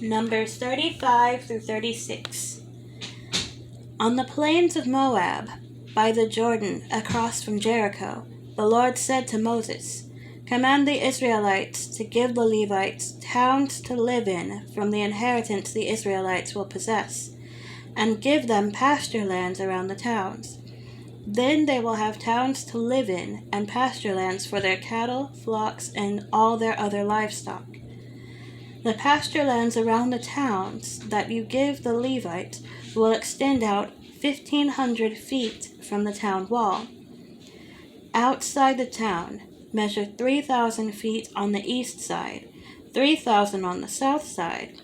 Numbers 35 through 36. On the plains of Moab, by the Jordan, across from Jericho, the Lord said to Moses, "Command the Israelites to give the Levites towns to live in from the inheritance the Israelites will possess, and give them pasture lands around the towns. Then they will have towns to live in and pasture lands for their cattle, flocks, and all their other livestock. The pasture lands around the towns that you give the Levites will extend out 1,500 feet from the town wall. Outside the town, measure 3,000 feet on the east side, 3,000 on the south side,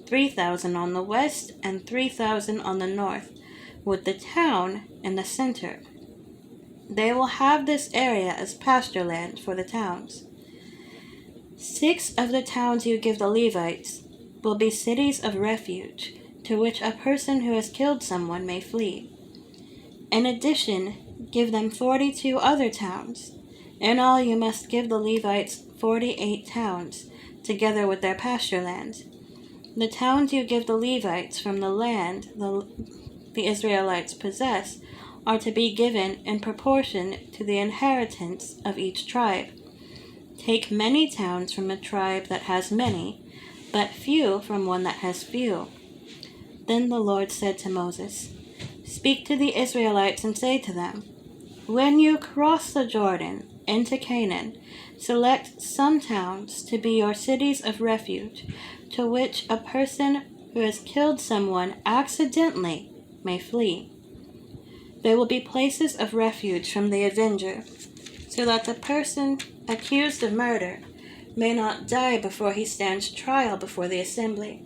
3,000 on the west, and 3,000 on the north, with the town in the center. They will have this area as pasture land for the towns. 6 of the towns you give the Levites will be cities of refuge, to which a person who has killed someone may flee. In addition, give them 42 other towns. In all, you must give the Levites 48 towns, together with their pasture lands. The towns you give the Levites from the land the Israelites possess are to be given in proportion to the inheritance of each tribe. Take many towns from a tribe that has many, but few from one that has few." Then the Lord said to Moses, "Speak to the Israelites and say to them, 'When you cross the Jordan into Canaan, select some towns to be your cities of refuge, to which a person who has killed someone accidentally may flee. They will be places of refuge from the avenger, so that the person accused of murder may not die before he stands trial before the assembly.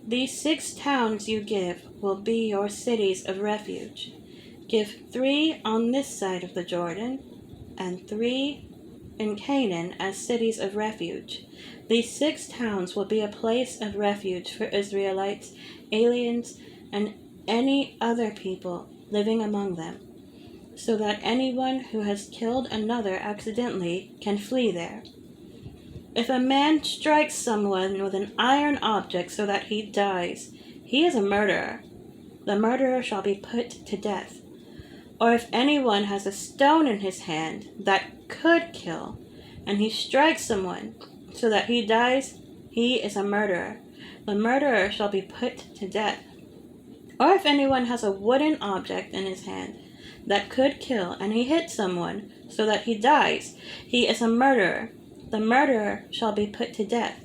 These 6 towns you give will be your cities of refuge. Give 3 on this side of the Jordan, and 3 in Canaan as cities of refuge. These 6 towns will be a place of refuge for Israelites, aliens, and any other people living among them, so that anyone who has killed another accidentally can flee there. If a man strikes someone with an iron object so that he dies, he is a murderer. The murderer shall be put to death. Or if anyone has a stone in his hand that could kill, and he strikes someone so that he dies, he is a murderer. The murderer shall be put to death. Or if anyone has a wooden object in his hand that could kill, and he hits someone so that he dies, he is a murderer. The murderer shall be put to death.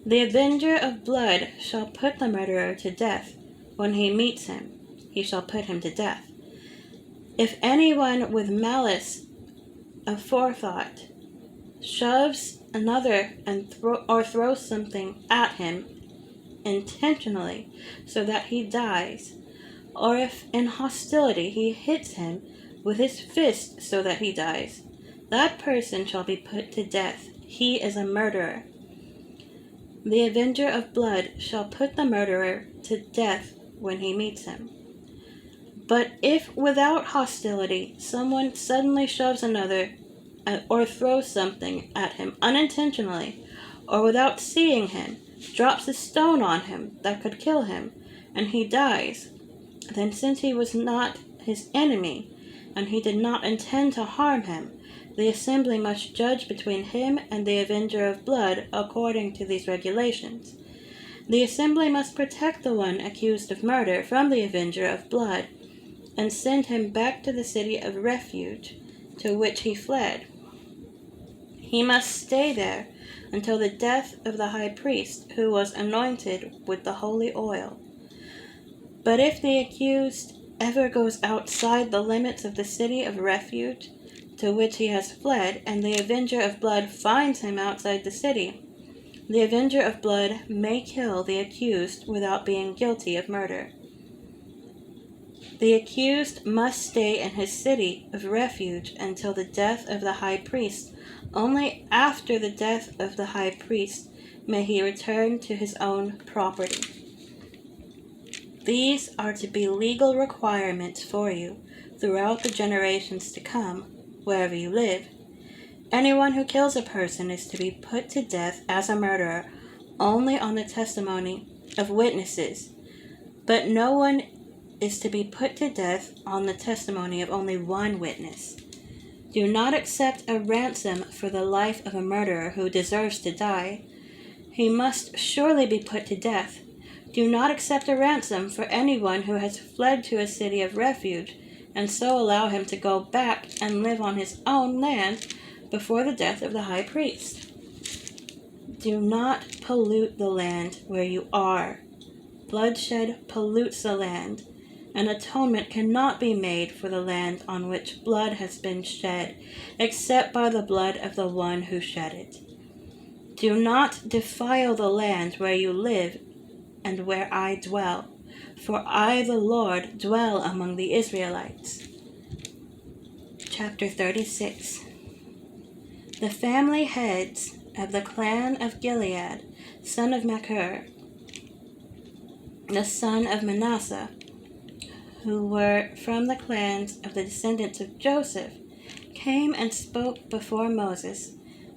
The avenger of blood shall put the murderer to death. When he meets him, he shall put him to death. If anyone with malice aforethought shoves another or throws something at him intentionally so that he dies, or if in hostility he hits him with his fist so that he dies, that person shall be put to death. He is a murderer. The avenger of blood shall put the murderer to death when he meets him. But if without hostility someone suddenly shoves another or throws something at him unintentionally, or without seeing him, drops a stone on him that could kill him, and he dies, then since he was not his enemy, and he did not intend to harm him, the assembly must judge between him and the avenger of blood according to these regulations. The assembly must protect the one accused of murder from the avenger of blood, and send him back to the city of refuge to which he fled. He must stay there until the death of the high priest, who was anointed with the holy oil. But if the accused ever goes outside the limits of the city of refuge to which he has fled, and the avenger of blood finds him outside the city, the avenger of blood may kill the accused without being guilty of murder. The accused must stay in his city of refuge until the death of the high priest. Only after the death of the high priest may he return to his own property. These are to be legal requirements for you throughout the generations to come, wherever you live. Anyone who kills a person is to be put to death as a murderer, only on the testimony of witnesses, but no one is to be put to death on the testimony of only one witness. Do not accept a ransom for the life of a murderer who deserves to die. He must surely be put to death. Do not accept a ransom for anyone who has fled to a city of refuge, and so allow him to go back and live on his own land before the death of the high priest. Do not pollute the land where you are. Bloodshed pollutes the land. An atonement cannot be made for the land on which blood has been shed, except by the blood of the one who shed it. Do not defile the land where you live and where I dwell, for I, the Lord, dwell among the Israelites. Chapter 36. The family heads of the clan of Gilead, son of Machir, the son of Manasseh, who were from the clans of the descendants of Joseph, came and spoke before Moses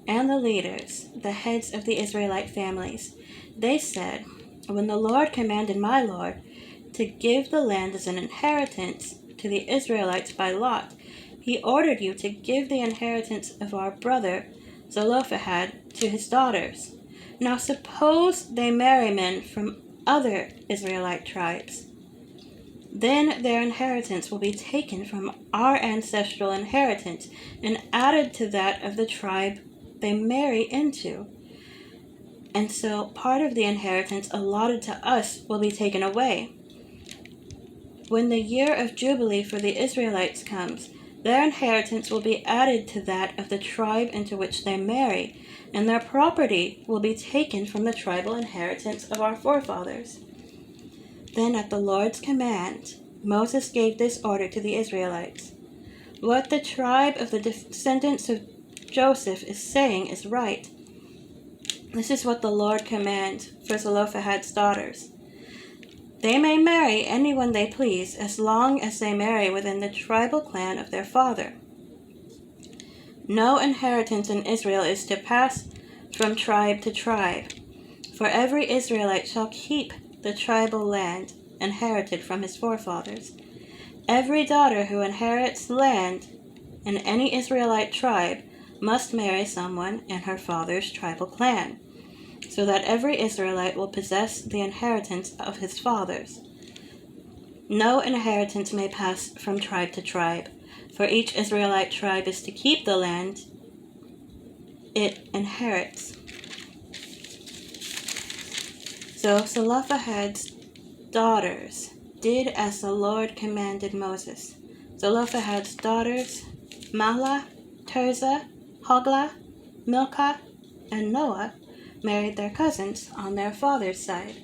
and the leaders, the heads of the Israelite families. They said, "When the Lord commanded my Lord to give the land as an inheritance to the Israelites by lot, he ordered you to give the inheritance of our brother Zelophehad to his daughters. Now suppose they marry men from other Israelite tribes. Then their inheritance will be taken from our ancestral inheritance and added to that of the tribe they marry into. And so part of the inheritance allotted to us will be taken away. When the year of Jubilee for the Israelites comes, their inheritance will be added to that of the tribe into which they marry, and their property will be taken from the tribal inheritance of our forefathers." Then at the Lord's command, Moses gave this order to the Israelites: "What the tribe of the descendants of Joseph is saying is right. This is what the Lord commands for Zelophehad's daughters. They may marry anyone they please, as long as they marry within the tribal clan of their father. No inheritance in Israel is to pass from tribe to tribe, for every Israelite shall keep the tribal land inherited from his forefathers. Every daughter who inherits land in any Israelite tribe must marry someone in her father's tribal clan, so that every Israelite will possess the inheritance of his fathers. No inheritance may pass from tribe to tribe, for each Israelite tribe is to keep the land it inherits." So Zelophehad's daughters did as the Lord commanded Moses. Zelophehad's daughters, Mahlah, Tirzah, Hoglah, Milcah, and Noah, married their cousins on their father's side.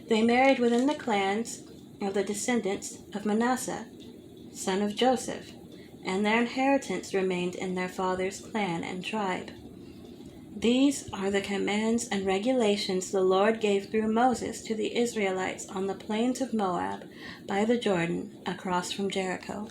They married within the clans of the descendants of Manasseh, son of Joseph, and their inheritance remained in their father's clan and tribe. These are the commands and regulations the Lord gave through Moses to the Israelites on the plains of Moab by the Jordan across from Jericho.